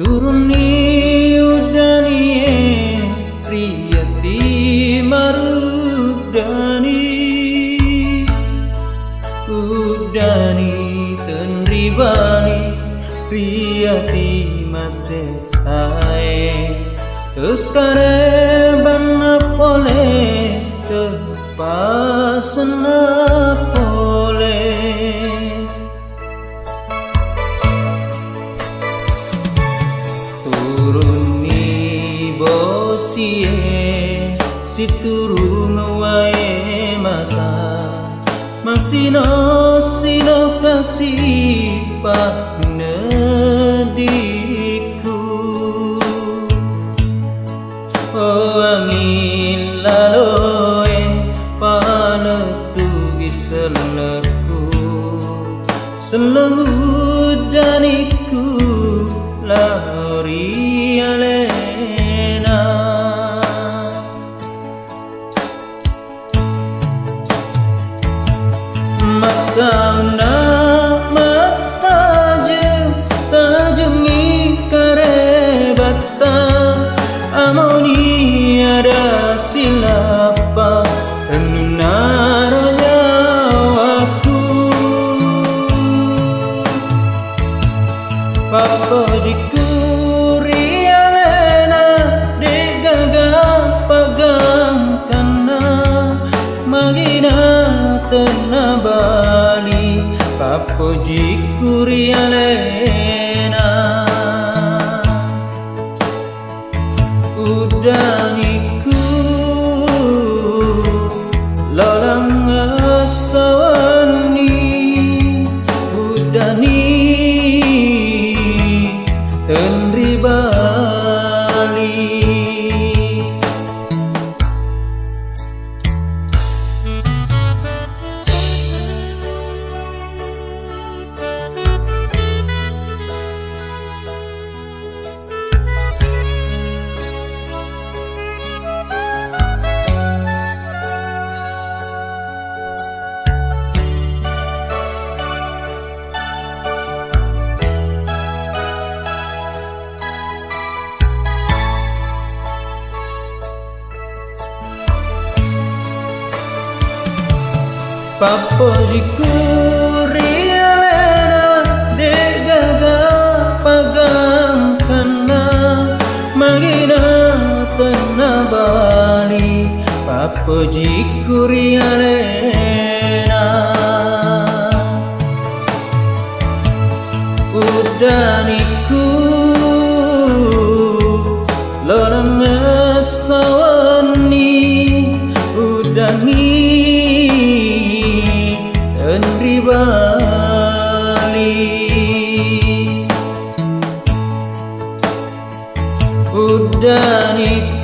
turuni udani priyati marudani udani tenribani priyati masesai tekare bana pole tepasna pole turuni bosie si turun wae mata masino sino kasih panediku oh angin laloe panetu giseleku seludaniku lari alena matana mataje tajungi karebata amoni ada silapa renunaraya waktu papa jikuri alena degaga pagang kana magina tenabali papa jikuri alena udaniku lalang asawani udani tenribali Papa jikuri alena degaga pagang kana magina tenabali Papa jikuri alena udaniku lalang asawani udani tenribali udaniku